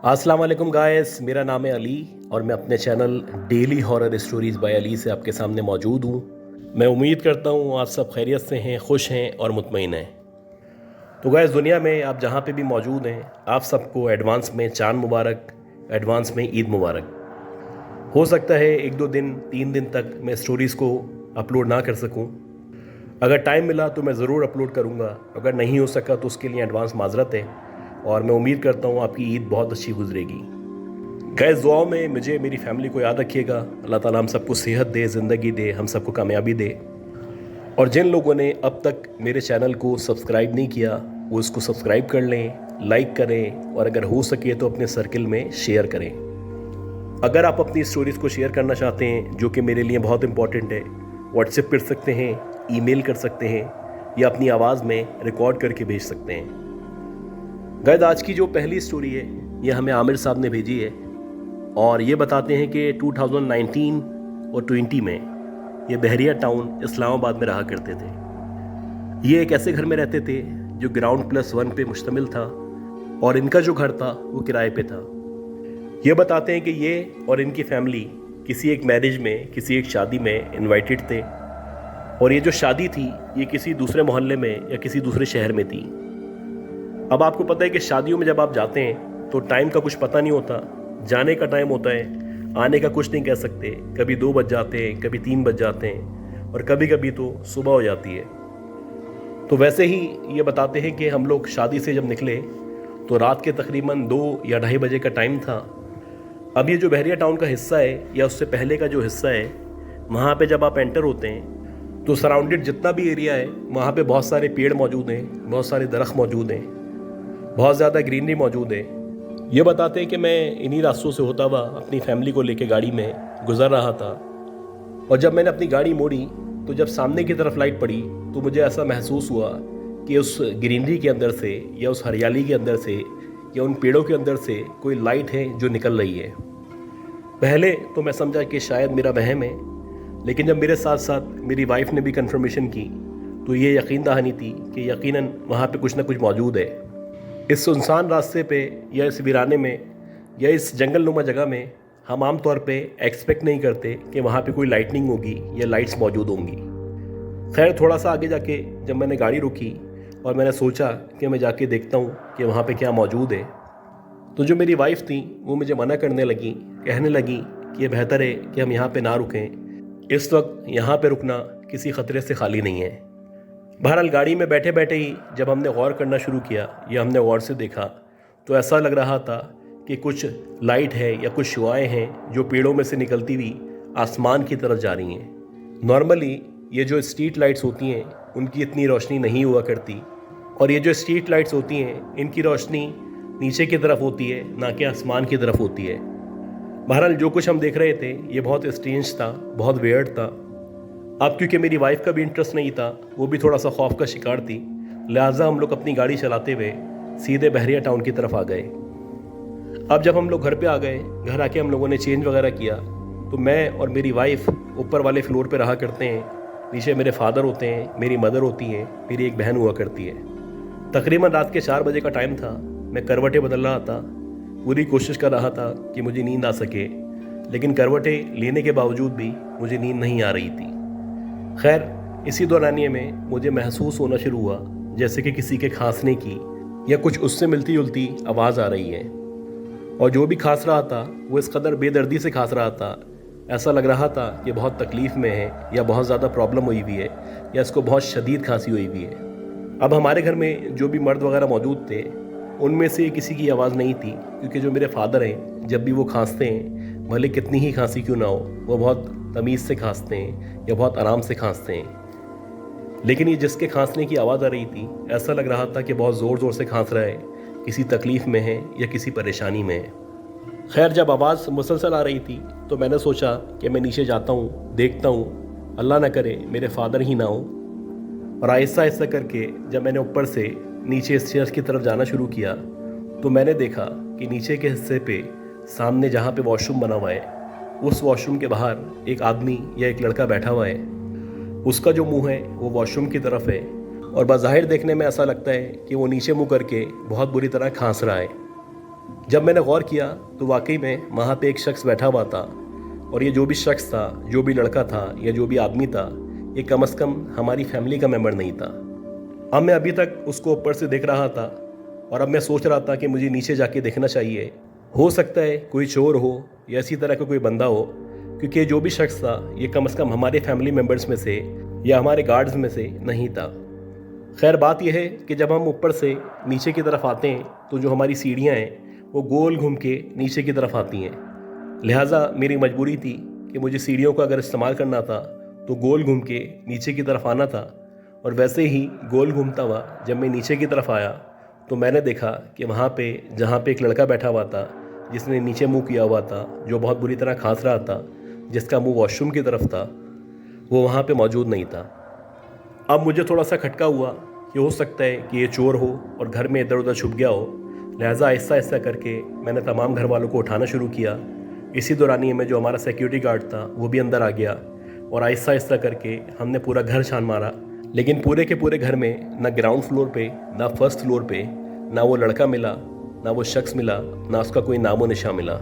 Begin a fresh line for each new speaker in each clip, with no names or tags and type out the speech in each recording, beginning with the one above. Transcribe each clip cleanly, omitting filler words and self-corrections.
अस्सलाम वालेकुम गाइस, मेरा नाम है अली और मैं अपने channel daily horror stories by Ali से आपके सामने मौजूद हूँ। मैं उम्मीद करता हूँ आप सब खैरियत से हैं, खुश हैं और मुतमईन हैं। तो गाइस, दुनिया में आप जहाँ पे भी मौजूद हैं, आप सबको एडवांस में चांद मुबारक, एडवांस में ईद मुबारक। हो सकता है 1-2 दिन 3 दिन तक मैं स्टोरीज़ को अपलोड ना कर सकूँ। अगर टाइम मिला तो मैं ज़रूर अपलोड करूँगा, अगर नहीं हो सका तो उसके लिए एडवांस माज़रत है और मैं उम्मीद करता हूँ आपकी ईद बहुत अच्छी गुजरेगी। गैस, दुआओं में मुझे, मेरी फैमिली को याद रखिएगा। अल्लाह ताला हम सबको सेहत दे, ज़िंदगी दे, हम सबको कामयाबी दे। और जिन लोगों ने अब तक मेरे चैनल को सब्सक्राइब नहीं किया वो इसको सब्सक्राइब कर लें, लाइक करें और अगर हो सके तो अपने सर्किल में शेयर करें। अगर आप अपनी स्टोरीज़ को शेयर करना चाहते हैं, जो कि मेरे लिए बहुत इंपॉर्टेंट है, व्हाट्सएप कर सकते हैं, ईमेल कर सकते हैं या अपनी आवाज़ में रिकॉर्ड करके भेज सकते हैं। गैस, आज की जो पहली स्टोरी है ये हमें आमिर साहब ने भेजी है और ये बताते हैं कि 2019 और 20 में ये बहरिया टाउन इस्लामाबाद में रहा करते थे। ये एक ऐसे घर में रहते थे जो ग्राउंड +1 पे मुश्तमिल था और इनका जो घर था वो किराए पे था। ये बताते हैं कि ये और इनकी फैमिली किसी एक मैरिज में, किसी एक शादी में इनवाइटेड थे और ये जो शादी थी ये किसी दूसरे मोहल्ले में या किसी दूसरे शहर में थी। अब आपको पता है कि शादियों में जब आप जाते हैं तो टाइम का कुछ पता नहीं होता। जाने का टाइम होता है, आने का कुछ नहीं कह सकते। कभी 2 बज जाते हैं, कभी 3 बज जाते हैं और कभी कभी तो सुबह हो जाती है। तो वैसे ही ये बताते हैं कि हम लोग शादी से जब निकले तो रात के तकरीबन 2 या 2:30 बजे का टाइम था। अब ये जो बहरिया टाउन का हिस्सा है या उससे पहले का जो हिस्सा है, वहाँ पे जब आप एंटर होते हैं तो सराउंडेड जितना भी एरिया है वहाँ पे बहुत सारे पेड़ मौजूद हैं, बहुत सारे दरख्त मौजूद हैं, बहुत ज़्यादा ग्रीनरी मौजूद है। ये बताते हैं कि मैं इन्हीं रास्तों से होता हुआ अपनी फैमिली को लेके गाड़ी में गुज़र रहा था और जब मैंने अपनी गाड़ी मोड़ी तो जब सामने की तरफ लाइट पड़ी तो मुझे ऐसा महसूस हुआ कि उस ग्रीनरी के अंदर से या उस हरियाली के अंदर से या उन पेड़ों के अंदर से कोई लाइट है जो निकल रही है। पहले तो मैं समझा कि शायद मेरा वहम है, लेकिन जब मेरे साथ साथ मेरी वाइफ ने भी कंफर्मेशन की तो ये यकीन दहानी थी कि यकीनन वहाँ पे कुछ ना कुछ मौजूद है। इस सुनसान रास्ते पे या इस वीराने में या इस जंगल नुमा जगह में हम आम तौर पे एक्सपेक्ट नहीं करते कि वहाँ पे कोई लाइटनिंग होगी या लाइट्स मौजूद होंगी। खैर, थोड़ा सा आगे जाके जब मैंने गाड़ी रोकी और मैंने सोचा कि मैं जाके देखता हूँ कि वहाँ पे क्या मौजूद है, तो जो मेरी वाइफ थी वो मुझे मना करने लगी, कहने लगी कि ये बेहतर है कि हम यहाँ पर ना रुकें, इस वक्त यहाँ पर रुकना किसी ख़तरे से खाली नहीं है। बहरहाल, गाड़ी में बैठे बैठे ही जब हमने गौर करना शुरू किया या हमने गौर से देखा तो ऐसा लग रहा था कि कुछ लाइट है या कुछ शुआएं हैं जो पेड़ों में से निकलती हुई आसमान की तरफ जा रही हैं। नॉर्मली ये जो स्ट्रीट लाइट्स होती हैं उनकी इतनी रोशनी नहीं हुआ करती और ये जो स्ट्रीट लाइट्स होती हैं इनकी रोशनी नीचे की तरफ होती है, ना कि आसमान की तरफ होती है। बहरहाल, जो कुछ हम देख रहे थे ये बहुत स्ट्रेंज था, बहुत वियर्ड था। अब क्योंकि मेरी वाइफ का भी इंटरेस्ट नहीं था, वो भी थोड़ा सा खौफ का शिकार थी, लिहाजा हम लोग अपनी गाड़ी चलाते हुए सीधे बहरिया टाउन की तरफ आ गए। अब जब हम लोग घर पे आ गए, घर आके हम लोगों ने चेंज वगैरह किया, तो मैं और मेरी वाइफ ऊपर वाले फ्लोर पे रहा करते हैं। नीचे मेरे फादर होते हैं, मेरी मदर होती हैं, मेरी एक बहन हुआ करती है। तकरीबन रात के 4 बजे का टाइम था। मैं करवटें बदल रहा था, पूरी कोशिश कर रहा था कि मुझे नींद आ सके, लेकिन करवटें लेने के बावजूद भी मुझे नींद नहीं आ रही थी। खैर, इसी दौरानिए में मुझे महसूस होना शुरू हुआ जैसे कि किसी के खांसने की या कुछ उससे मिलती जुलती आवाज़ आ रही है और जो भी खांस रहा था वो इस कदर बेदर्दी से खांस रहा था, ऐसा लग रहा था कि बहुत तकलीफ़ में है या बहुत ज़्यादा प्रॉब्लम हुई हुई है या इसको बहुत शदीद खांसी हुई हुई है। अब हमारे घर में जो भी मर्द वगैरह मौजूद थे उनमें से किसी की आवाज़ नहीं थी, क्योंकि जो मेरे फादर हैं जब भी वो खांसते हैं, भले कितनी ही खांसी क्यों ना हो, वो बहुत तमीज़ से खांसते हैं या बहुत आराम से खांसते हैं। लेकिन ये जिसके खांसने की आवाज़ आ रही थी, ऐसा लग रहा था कि बहुत ज़ोर ज़ोर से खांस रहा है, किसी तकलीफ़ में है या किसी परेशानी में है। खैर, जब आवाज़ मुसलसल आ रही थी तो मैंने सोचा कि मैं नीचे जाता हूँ, देखता हूँ, अल्लाह ना करे मेरे फादर ही ना हो। और आहिस्ता आहिस्ता करके जब मैंने ऊपर से नीचे स्टेयर्स की तरफ जाना शुरू किया तो मैंने देखा कि नीचे के हिस्से पे सामने जहाँ पे वॉशरूम बना हुआ है, उस वॉशरूम के बाहर एक आदमी या एक लड़का बैठा हुआ है। उसका जो मुंह है वो वॉशरूम की तरफ है और बज़ाहिर देखने में ऐसा लगता है कि वो नीचे मुँह करके बहुत बुरी तरह खांस रहा है। جب میں نے غور کیا تو واقعی میں وہاں پہ ایک شخص بیٹھا ہوا تھا، اور یہ جو بھی شخص تھا، جو بھی لڑکا تھا یا جو بھی آدمی تھا، یہ کم از کم ہماری فیملی کا ممبر نہیں تھا۔ اب میں ابھی تک اس کو اوپر سے دیکھ رہا تھا، اور اب میں سوچ رہا تھا کہ مجھے نیچے جا کے دیکھنا چاہیے، ہو سکتا ہے کوئی چور ہو یا اسی طرح کا کوئی بندہ ہو، کیونکہ جو بھی شخص تھا یہ کم از کم ہمارے فیملی ممبرز میں سے یا ہمارے گارڈز میں سے نہیں تھا۔ خیر بات یہ ہے کہ جب ہم اوپر سے نیچے کی طرف آتے ہیں تو جو ہماری سیڑھیاں ہیں وہ گول گھوم کے نیچے کی طرف آتی ہیں، لہٰذا میری مجبوری تھی کہ مجھے سیڑھیوں کا اگر استعمال کرنا تھا تو گول گھوم کے نیچے کی طرف آنا تھا۔ اور ویسے ہی گول گھومتا ہوا جب میں نیچے کی طرف آیا تو میں نے دیکھا کہ وہاں پہ جہاں پہ ایک لڑکا بیٹھا ہوا تھا جس نے نیچے منہ کیا ہوا تھا، جو بہت بری طرح کھانس رہا تھا، جس کا منہ واش روم کی طرف تھا، وہ وہاں پہ موجود نہیں تھا۔ اب مجھے تھوڑا سا کھٹکا ہوا کہ ہو سکتا ہے کہ یہ چور ہو اور گھر میں ادھر ادھر چھپ گیا ہو، لہٰذا آہستہ آہستہ کر کے میں نے تمام گھر والوں کو اٹھانا شروع کیا۔ اسی دورانیے میں جو ہمارا سیکیورٹی گارڈ تھا وہ بھی اندر آ گیا، اور آہستہ آہستہ کر کے ہم نے پورا گھر چھان مارا، لیکن پورے کے پورے گھر میں نہ گراؤنڈ فلور پہ نہ فرسٹ فلور پہ نہ وہ لڑکا ملا، نہ وہ شخص ملا، نہ اس کا کوئی نام و نشان ملا۔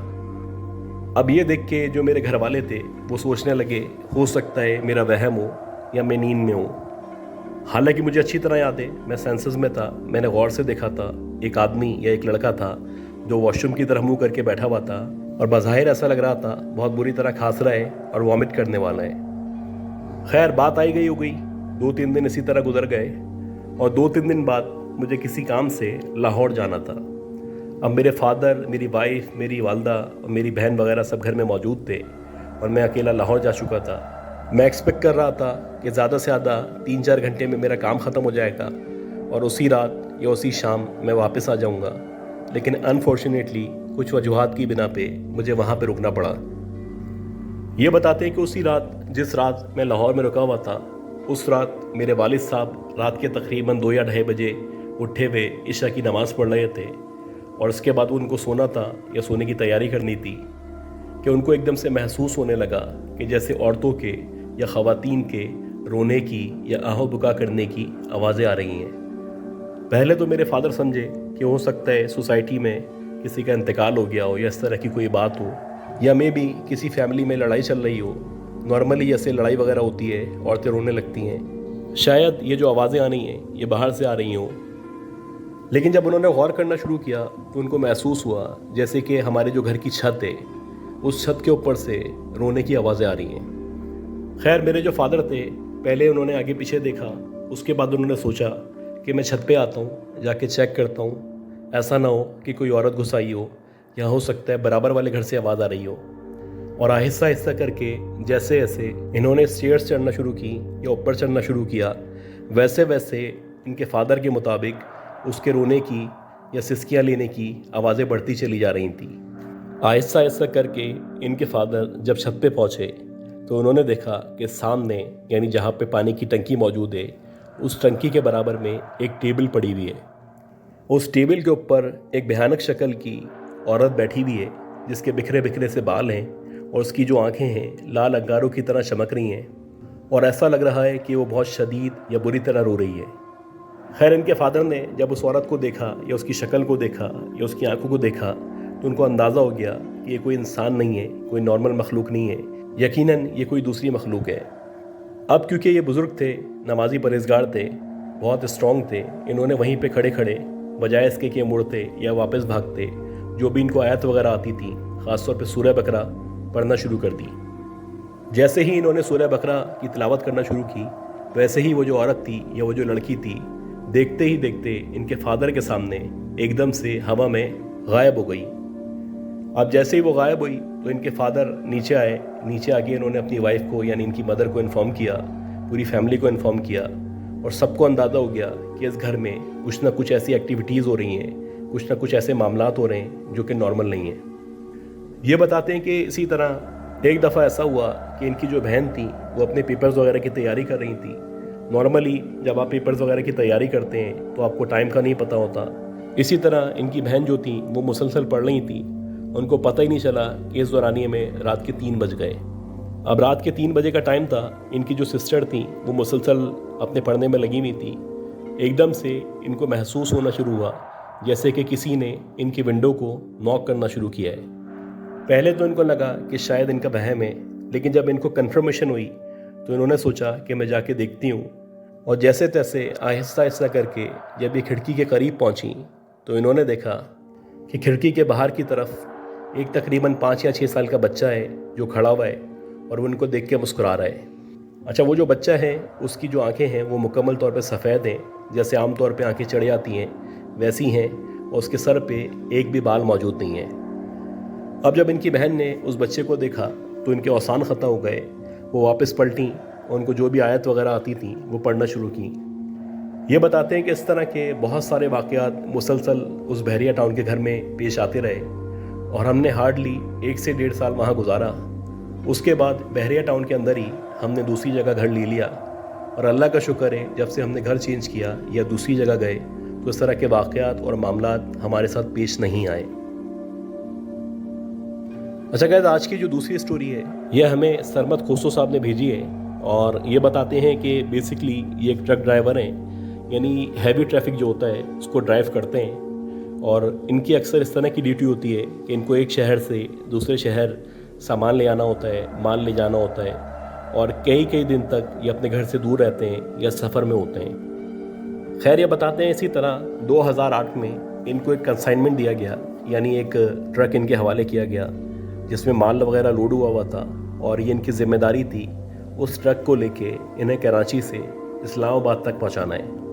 اب یہ دیکھ کے جو میرے گھر والے تھے وہ سوچنے لگے ہو سکتا ہے میرا وہم ہو یا میں نیند میں ہوں۔ حالانکہ مجھے اچھی طرح یاد ہے میں سینسز میں تھا، میں نے غور سے دیکھا تھا ایک آدمی یا ایک لڑکا تھا جو واش روم کی طرف منہ کر کے بیٹھا ہوا تھا، اور بظاہر ایسا لگ رہا تھا بہت بری طرح کھانس رہا ہے اور وامٹ کرنے والا ہے۔ خیر بات آئی گئی ہو گئی، 2-3 دن اسی طرح گزر گئے، اور 2-3 دن بعد مجھے کسی کام سے لاہور جانا تھا۔ اب میرے فادر، میری وائف، میری والدہ اور میری بہن وغیرہ سب گھر میں موجود تھے، اور میں اکیلا لاہور جا چکا تھا۔ میں ایکسپیکٹ کر رہا تھا کہ زیادہ سے زیادہ 3-4 گھنٹے میں میرا کام ختم ہو جائے گا اور اسی رات یا اسی شام میں واپس آ جاؤں گا، لیکن انفارچونیٹلی کچھ وجوہات کی بنا پہ مجھے وہاں پہ رکنا پڑا۔ یہ بتاتے ہیں کہ اسی رات جس رات میں لاہور میں رکا ہوا تھا، اس رات میرے والد صاحب رات کے تقریباً 2 یا 2:30 بجے اٹھے ہوئے عشاء کی نماز پڑھ رہے تھے، اور اس کے بعد ان کو سونا تھا یا سونے کی تیاری کرنی تھی کہ ان کو ایک دم سے محسوس ہونے لگا کہ جیسے عورتوں کے یا خواتین کے رونے کی یا آہو بکا کرنے کی آوازیں آ رہی ہیں۔ پہلے تو میرے فادر سمجھے کہ ہو سکتا ہے سوسائٹی میں کسی کا انتقال ہو گیا ہو یا اس طرح کی کوئی بات ہو، یا میں بھی کسی فیملی میں لڑائی چل رہی ہو۔ نارملی ایسے لڑائی وغیرہ ہوتی ہے، عورتیں رونے لگتی ہیں، شاید یہ جو آوازیں آ رہی ہیں یہ باہر سے آ رہی ہوں۔ لیکن جب انہوں نے غور کرنا شروع کیا تو ان کو محسوس ہوا جیسے کہ ہمارے جو گھر کی چھت ہے اس چھت کے اوپر سے رونے کی آوازیں آ رہی ہیں۔ خیر میرے جو فادر تھے پہلے انہوں نے آگے پیچھے دیکھا، اس کے بعد انہوں نے سوچا کہ میں چھت پہ آتا ہوں، جا کے چیک کرتا ہوں، ایسا نہ ہو کہ کوئی عورت گھس آئی ہو، یا ہو سکتا ہے برابر والے گھر سے آواز آ رہی ہو۔ اور آہستہ آہستہ کر کے جیسے ایسے انہوں نے اسٹیئرس چڑھنا شروع کی یا اوپر چڑھنا شروع کیا، ویسے ویسے ان کے فادر کے مطابق اس کے رونے کی یا سسکیاں لینے کی آوازیں بڑھتی چلی جا رہی تھیں۔ آہستہ آہستہ کر کے ان کے فادر جب چھت پہ پہنچے تو انہوں نے دیکھا کہ سامنے یعنی جہاں پہ پانی کی ٹنکی موجود ہے اس ٹنکی کے برابر میں ایک ٹیبل پڑی ہوئی ہے۔ اس ٹیبل کے اوپر ایک بھیانک شکل کی عورت بیٹھی ہوئی ہے جس کے بکھرے بکھرے سے بال ہیں، اور اس کی جو آنکھیں ہیں لال انگاروں کی طرح چمک رہی ہیں، اور ایسا لگ رہا ہے کہ وہ بہت شدید یا بری طرح رو رہی ہے۔ خیر ان کے فادر نے جب اس عورت کو دیکھا یا اس کی شکل کو دیکھا یا اس کی آنکھوں کو دیکھا تو ان کو اندازہ ہو گیا کہ یہ کوئی انسان نہیں ہے، کوئی نارمل مخلوق نہیں ہے، یقیناً یہ کوئی دوسری مخلوق ہے۔ اب کیونکہ یہ بزرگ تھے، نمازی پرہیزگار تھے، بہت اسٹرانگ تھے، انہوں نے وہیں پہ کھڑے کھڑے بجائے اس کے کہ مڑتے یا واپس بھاگتے جو بھی ان کو آیت وغیرہ آتی تھی، خاص طور پہ سورہ بقرہ پڑھنا شروع کر دی۔ جیسے ہی انہوں نے سورہ بقرہ کی تلاوت کرنا شروع کی، ویسے ہی وہ جو عورت تھی یا وہ جو لڑکی تھی دیکھتے ہی دیکھتے ان کے فادر کے سامنے ایک دم سے ہوا میں غائب ہو گئی۔ اب جیسے ہی وہ غائب ہوئی تو ان کے فادر نیچے آئے، نیچے آ کے انہوں نے اپنی وائف کو یعنی ان کی مدر کو انفارم کیا، پوری فیملی کو انفارم کیا، اور سب کو اندازہ ہو گیا کہ اس گھر میں کچھ نہ کچھ ایسی ایکٹیویٹیز ہو رہی ہیں، کچھ نہ کچھ ایسے معاملات ہو رہے ہیں جو کہ نارمل نہیں ہیں۔ یہ بتاتے ہیں کہ اسی طرح ایک دفعہ ایسا ہوا کہ ان کی جو بہن تھی وہ اپنے پیپرز وغیرہ کی تیاری کر رہی تھی۔ نارملی جب آپ پیپرز وغیرہ کی تیاری کرتے ہیں تو آپ کو ٹائم کا نہیں پتہ ہوتا، اسی طرح ان کی بہن جو تھی وہ مسلسل پڑھ رہی تھی، ان کو پتہ ہی نہیں چلا کہ اس دورانیے میں رات کے 3 بج گئے۔ اب رات کے 3 بجے کا ٹائم تھا، ان کی جو سسٹر تھیں وہ مسلسل اپنے پڑھنے میں لگی ہوئی تھی۔ ایک دم سے ان کو محسوس ہونا شروع ہوا जैसे कि किसी ने इनकी विंडो को नॉक करना शुरू किया है। पहले तो इनको लगा कि शायद इनका वहम है, लेकिन जब इनको कन्फर्मेशन हुई तो इन्होंने सोचा कि मैं जाके देखती हूँ। और जैसे तैसे आहिस्ता आहिस्ता करके जब ये खिड़की के करीब पहुँची तो इन्होंने देखा कि खिड़की के बाहर की तरफ एक तकरीबन 5 या 6 साल का बच्चा है जो खड़ा हुआ है और वो इनको देख के मुस्कुरा रहा है। अच्छा, वो जो बच्चा है उसकी जो आंखें हैं वो मुकम्मल तौर पे सफ़ेद हैं, जैसे आम तौर पे आंखें चढ़ जाती हैं वैसी हैं, और उसके सर पे एक भी बाल मौजूद नहीं है। अब जब इनकी बहन ने उस बच्चे को देखा तो इनके औसान ख़त्म हो गए। वो वापस पलटी और उनको जो भी आयत वगैरह आती थी वो पढ़ना शुरू की। ये बताते हैं कि इस तरह के बहुत सारे वाक़यात मुसलसल उस बहरिया टाउन के घर में पेश आते रहे और हमने हार्डली 1 से 1.5 साल वहाँ गुजारा। उसके बाद बहरिया टाउन के अंदर ही हमने दूसरी जगह घर ले लिया और अल्लाह का शुक्र है जब से हमने घर चेंज किया या दूसरी जगह गए तो इस तरह के वाक़यात और मामलात हमारे साथ पेश नहीं आए। अच्छा गाइस, आज की जो दूसरी स्टोरी है यह हमें सरमद खोसो साहब ने भेजी है और ये बताते हैं कि बेसिकली ये एक ट्रक ड्राइवर हैं, यानी हैवी ट्रैफिक जो होता है उसको ड्राइव करते हैं और इनकी अक्सर इस तरह की ड्यूटी होती है कि इनको एक शहर से दूसरे शहर सामान ले आना होता है, माल ले जाना होता है और कई दिन तक ये अपने घर से दूर रहते हैं या सफ़र में होते हैं। खैर, ये बताते हैं इसी तरह 2008 में इनको एक कंसाइनमेंट दिया गया, यानी एक ट्रक इनके हवाले किया गया जिसमें माल वगैरह लोड हुआ था और ये इनकी ज़िम्मेदारी थी उस ट्रक को लेके इन्हें कराची से इस्लामाबाद तक पहुंचाना है।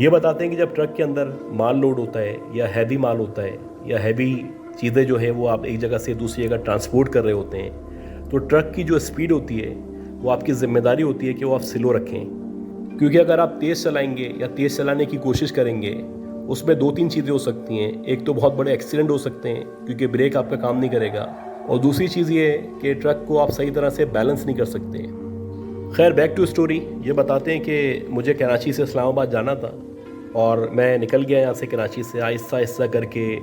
ये बताते हैं कि जब ट्रक के अंदर माल लोड होता है या हैवी माल होता है या हैवी चीज़ें जो है वो आप एक जगह से दूसरी जगह ट्रांसपोर्ट कर रहे होते हैं तो ट्रक की जो स्पीड होती है वो आपकी ज़िम्मेदारी होती है कि वो आप स्लो रखें, क्योंकि अगर आप तेज़ चलाएंगे या तेज़ चलाने की कोशिश करेंगे उसमें 2-3 चीज़ें हो सकती हैं। एक तो बहुत बड़े एक्सीडेंट हो सकते हैं क्योंकि ब्रेक आपका काम नहीं करेगा, और दूसरी चीज़ ये है कि ट्रक को आप सही तरह से बैलेंस नहीं कर सकते। खैर, बैक टू स्टोरी। ये बताते हैं कि मुझे कराची से इस्लामाबाद जाना था और मैं निकल गया यहाँ से कराची से आहिस्ता आहिस्ता करके।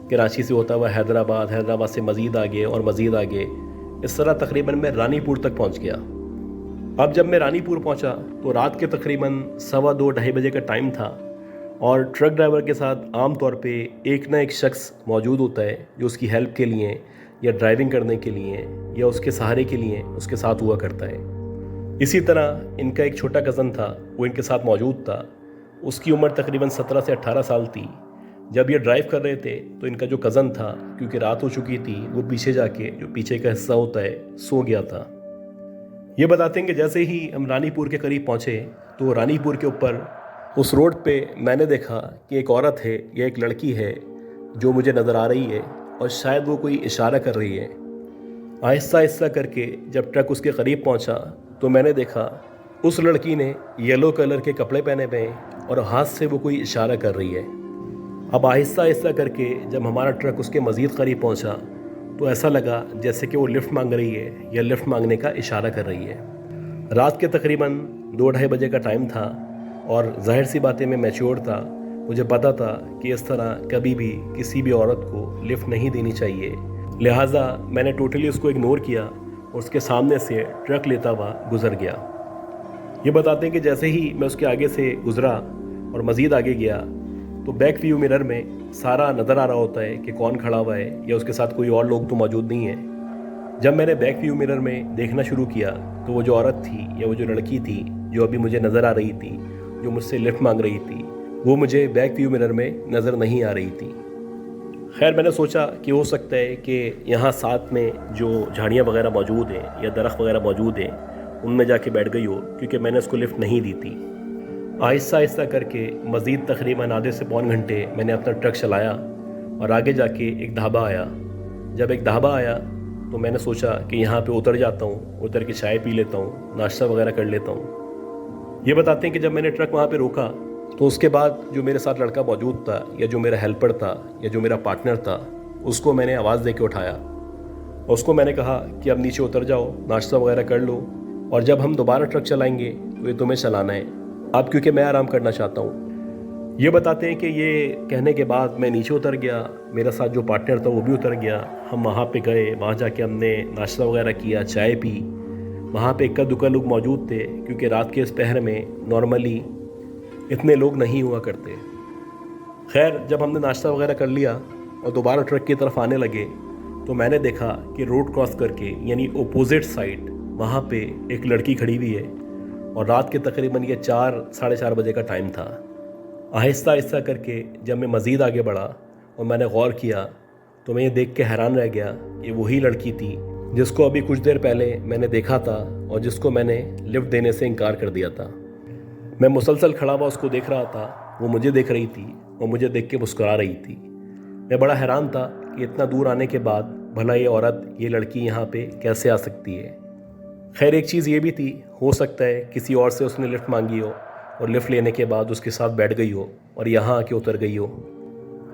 कराची से होता हुआ हैदराबाद, हैदराबाद से मज़ीद आगे और मज़ीद आगे, इस तरह तकरीबन मैं रानीपुर तक पहुँच गया। अब जब मैं रानीपुर पहुँचा तो रात के तकरीबन 2:15-2:30 बजे का टाइम था और ट्रक ड्राइवर के साथ आम तौर पे एक ना एक शख्स मौजूद होता है जो उसकी हेल्प के लिए या ड्राइविंग करने के लिए या उसके सहारे के लिए उसके साथ हुआ करता है। इसी तरह इनका एक छोटा कज़न था, वो इनके साथ मौजूद था। उसकी उम्र तकरीबन 17 से 18 साल थी। जब ये ड्राइव कर रहे थे तो इनका जो कज़न था, क्योंकि रात हो चुकी थी, वो पीछे जाके जो पीछे का हिस्सा होता है सो गया था। ये बताते हैं कि जैसे ही हम रानीपुर के करीब पहुँचे तो रानीपुर के ऊपर उस रोड पे मैंने देखा कि एक औरत है या एक लड़की है जो मुझे नज़र आ रही है और शायद वो कोई इशारा कर रही है। आहिस्ता आहिस्ता करके जब ट्रक उसके करीब पहुंचा तो मैंने देखा उस लड़की ने येलो कलर के कपड़े पहने हुए हैं और हाथ से वो कोई इशारा कर रही है। अब आहिस्ता आहिस्ता करके जब हमारा ट्रक उसके मज़ीद करीब पहुंचा तो ऐसा लगा जैसे कि वो लिफ़्ट मांग रही है या लिफ़्ट मांगने का इशारा कर रही है। रात के तकरीबन 2-2:30 बजे का टाइम था और ज़ाहिर सी बातें मैं मैच्योर था। मुझे पता था कि इस तरह कभी भी किसी भी औरत को लिफ्ट नहीं देनी चाहिए, लिहाजा मैंने टोटली उसको इग्नोर किया और उसके सामने से ट्रक लेता हुआ गुज़र गया। ये बताते हैं कि जैसे ही मैं उसके आगे से गुज़रा और मज़ीद आगे गया तो बैक व्यू मिरर में सारा नज़र आ रहा होता है कि कौन खड़ा हुआ है या उसके साथ कोई और लोग तो मौजूद नहीं है। जब मैंने बैक व्यू मिरर में देखना शुरू किया तो वो जो औरत थी या वो जो लड़की थी जो अभी मुझे नज़र आ रही थी, जो मुझसे लिफ्ट मांग रही थी, वो मुझे बैक व्यू मिरर में नज़र नहीं आ रही थी। खैर, मैंने सोचा कि हो सकता है कि यहाँ साथ में जो झाड़ियाँ वगैरह मौजूद हैं या दरख्त वगैरह मौजूद हैं उनमें जाके बैठ गई हो, क्योंकि मैंने उसको लिफ्ट नहीं दी थी। आहिस्ता आहिस्ता करके मज़ीद तकरीबन आधे से पौन घंटे मैंने अपना ट्रक चलाया और आगे जाके एक ढाबा आया। जब एक ढाबा आया तो मैंने सोचा कि यहाँ पे उतर जाता हूँ, उतर के चाय पी लेता हूँ, नाश्ता वगैरह कर लेता हूँ। ये बताते हैं कि जब मैंने ट्रक वहाँ पे रोका तो उसके बाद जो मेरे साथ लड़का मौजूद था या जो मेरा हेल्पर था या जो मेरा पार्टनर था, उसको मैंने आवाज़ दे के उठाया और उसको मैंने कहा कि अब नीचे उतर जाओ, नाश्ता वगैरह कर लो, और जब हम दोबारा ट्रक चलाएँगे तो ये तुम्हें चलाना है अब, क्योंकि मैं आराम करना चाहता हूँ। ये बताते हैं कि ये कहने के बाद मैं नीचे उतर गया, मेरा साथ जो पार्टनर था वो भी उतर गया। हम वहाँ पे गए, वहाँ जाके हमने नाश्ता वगैरह किया, चाय पी। वहाँ पे इक्का दुक्का लोग मौजूद थे, क्योंकि रात के इस पहर में नॉर्मली इतने लोग नहीं हुआ करते। خیر جب ہم نے ناشتہ وغیرہ کر لیا اور دوبارہ ٹرک کی طرف آنے لگے تو میں نے دیکھا کہ روڈ کراس کر کے یعنی اپوزٹ سائڈ وہاں پہ ایک لڑکی کھڑی ہوئی ہے اور رات کے تقریباً یہ 4-4:30 بجے کا ٹائم تھا۔ آہستہ آہستہ کر کے جب میں مزید آگے بڑھا اور میں نے غور کیا تو میں یہ دیکھ کے حیران رہ گیا کہ وہی لڑکی تھی جس کو ابھی کچھ دیر پہلے میں نے دیکھا تھا اور جس کو میں نے لفٹ دینے سے انکار کر دیا تھا۔ میں مسلسل کھڑا ہوا اس کو دیکھ رہا تھا، وہ مجھے دیکھ رہی تھی اور مجھے دیکھ کے مسکرا رہی تھی۔ میں بڑا حیران تھا کہ اتنا دور آنے کے بعد بھلا یہ عورت، یہ لڑکی یہاں پہ کیسے آ سکتی ہے۔ خیر ایک چیز یہ بھی تھی، ہو سکتا ہے کسی اور سے اس نے لفٹ مانگی ہو اور لفٹ لینے کے بعد اس کے ساتھ بیٹھ گئی ہو اور یہاں آ کے اتر گئی ہو۔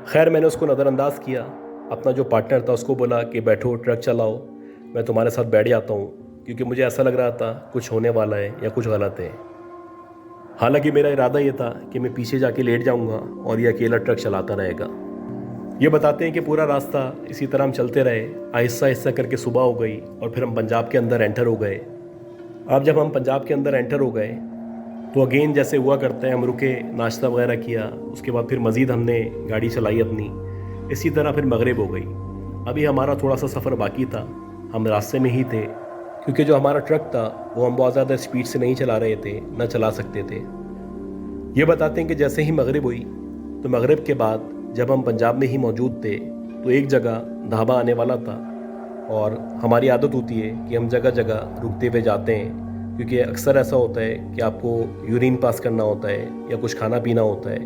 خیر میں نے اس کو نظر انداز کیا، اپنا جو پارٹنر تھا اس کو بولا کہ بیٹھو، ٹرک چلاؤ، میں تمہارے ساتھ بیٹھ جاتا ہوں، کیونکہ مجھے ایسا لگ رہا تھا کچھ ہونے والا ہے یا کچھ غلط ہے۔ حالانکہ میرا ارادہ یہ تھا کہ میں پیچھے جا کے لیٹ جاؤں گا اور یہ اکیلا ٹرک چلاتا رہے گا۔ یہ بتاتے ہیں کہ پورا راستہ اسی طرح ہم چلتے رہے، آہستہ آہستہ کر کے صبح ہو گئی اور پھر ہم پنجاب کے اندر انٹر ہو گئے۔ اب جب ہم پنجاب کے اندر انٹر ہو گئے تو اگین جیسے ہوا کرتے ہیں، ہم رکے، ناشتہ وغیرہ کیا، اس کے بعد پھر مزید ہم نے گاڑی چلائی اپنی۔ اسی طرح پھر مغرب ہو گئی۔ ابھی ہمارا تھوڑا سا سفر باقی تھا، ہم راستے میں ہی تھے، کیونکہ جو ہمارا ٹرک تھا وہ ہم بہت زیادہ اسپیڈ سے نہیں چلا رہے تھے، نہ چلا سکتے تھے۔ یہ بتاتے ہیں کہ جیسے ہی مغرب ہوئی تو مغرب کے بعد جب ہم پنجاب میں ہی موجود تھے تو ایک جگہ ڈھابا آنے والا تھا، اور ہماری عادت ہوتی ہے کہ ہم جگہ جگہ رکتے ہوئے جاتے ہیں، کیونکہ اکثر ایسا ہوتا ہے کہ آپ کو یورین پاس کرنا ہوتا ہے یا کچھ کھانا پینا ہوتا ہے،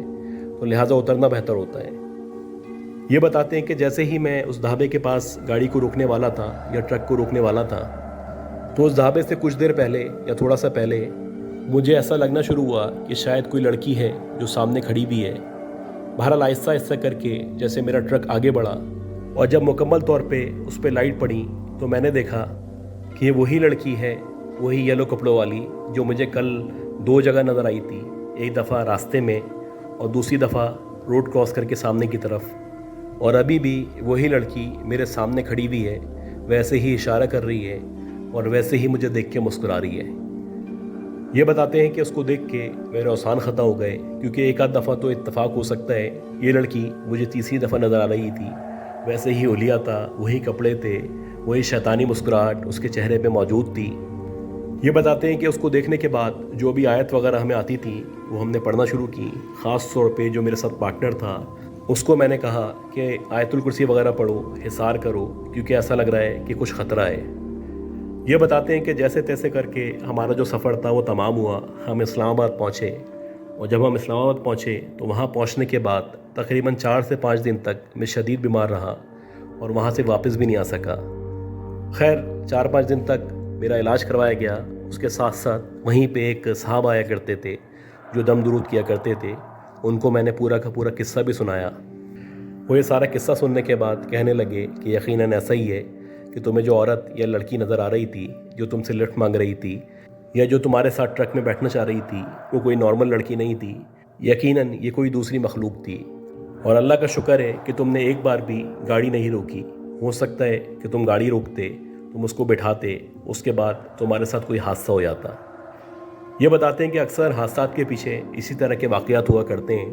تو لہٰذا اترنا بہتر ہوتا ہے۔ یہ بتاتے ہیں کہ جیسے ہی میں اس ڈھابے کے پاس گاڑی کو روکنے والا تھا یا ٹرک کو روکنے والا تھا تو اس ڈھابے سے کچھ دیر پہلے یا تھوڑا سا پہلے مجھے ایسا لگنا شروع ہوا کہ شاید کوئی لڑکی ہے جو سامنے کھڑی بھی ہے۔ بہرحال آہستہ آہستہ کر کے جیسے میرا ٹرک آگے بڑھا اور جب مکمل طور پہ اس پہ لائٹ پڑی تو میں نے دیکھا کہ یہ وہی لڑکی ہے، وہی یلو کپڑوں والی جو مجھے کل 2 جگہ نظر آئی تھی، ایک دفعہ راستے میں اور دوسری دفعہ روڈ کراس کر کے سامنے کی طرف، اور ابھی بھی وہی لڑکی میرے سامنے کھڑی ہوئی ہے، ویسے ہی اشارہ کر رہی ہے اور ویسے ہی مجھے دیکھ کے مسکرا رہی ہے۔ یہ بتاتے ہیں کہ اس کو دیکھ کے میرے اوسان ختم ہو گئے، کیونکہ ایک آدھ دفعہ تو اتفاق ہو سکتا ہے یہ لڑکی مجھے تیسری دفعہ نظر آ رہی تھی، ویسے ہی اولیا تھا، وہی کپڑے تھے، وہی شیطانی مسکراہٹ اس کے چہرے پہ موجود تھی۔ یہ بتاتے ہیں کہ اس کو دیکھنے کے بعد جو بھی آیت وغیرہ ہمیں آتی تھی وہ ہم نے پڑھنا شروع کی۔ خاص طور پہ جو میرے ساتھ پارٹنر تھا اس کو میں نے کہا کہ آیت الکرسی وغیرہ پڑھو، حصار کرو، کیونکہ ایسا لگ رہا ہے کہ کچھ خطرہ ہے۔ یہ بتاتے ہیں کہ جیسے تیسے کر کے ہمارا جو سفر تھا وہ تمام ہوا، ہم اسلام آباد پہنچے، اور جب ہم اسلام آباد پہنچے تو وہاں پہنچنے کے بعد تقریباً 4 سے 5 دن تک میں شدید بیمار رہا اور وہاں سے واپس بھی نہیں آ سکا۔ خیر 4-5 دن تک میرا علاج کروایا گیا، اس کے ساتھ ساتھ وہیں پہ ایک صاحب آیا کرتے تھے جو دم درود کیا کرتے تھے، ان کو میں نے پورا کا پورا قصہ بھی سنایا۔ وہ یہ سارا قصہ سننے کے بعد کہنے لگے کہ یقیناً ایسا ہی ہے کہ تمہیں جو عورت یا لڑکی نظر آ رہی تھی جو تم سے لفٹ مانگ رہی تھی یا جو تمہارے ساتھ ٹرک میں بیٹھنا چاہ رہی تھی، وہ کوئی نارمل لڑکی نہیں تھی، یقیناً یہ کوئی دوسری مخلوق تھی، اور اللہ کا شکر ہے کہ تم نے ایک بار بھی گاڑی نہیں روکی۔ ہو سکتا ہے کہ تم گاڑی روکتے، تم اس کو بٹھاتے، اس کے بعد تمہارے ساتھ کوئی حادثہ ہو جاتا۔ یہ بتاتے ہیں کہ اکثر حادثات کے پیچھے اسی طرح کے واقعات ہوا کرتے ہیں۔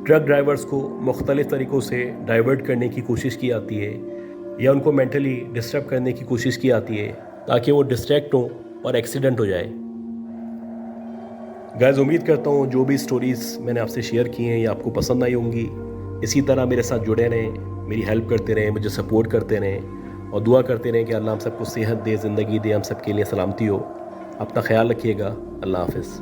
ٹرک ڈرائیورز کو مختلف طریقوں سے ڈائیورٹ کرنے کی کوشش کی جاتی ہے یا ان کو مینٹلی ڈسٹرب کرنے کی کوشش کی جاتی ہے تاکہ وہ ڈسٹریکٹ ہوں اور ایکسیڈنٹ ہو جائے۔ گائز امید کرتا ہوں جو بھی سٹوریز میں نے آپ سے شیئر کی ہیں یہ آپ کو پسند آئی ہوں گی۔ اسی طرح میرے ساتھ جڑے رہیں، میری ہیلپ کرتے رہیں، مجھے سپورٹ کرتے رہیں، اور دعا کرتے رہیں کہ اللہ ہم سب کو صحت دے، زندگی دے، ہم سب کے لیے سلامتی ہو۔ اپنا خیال رکھیے گا۔ اللہ حافظ۔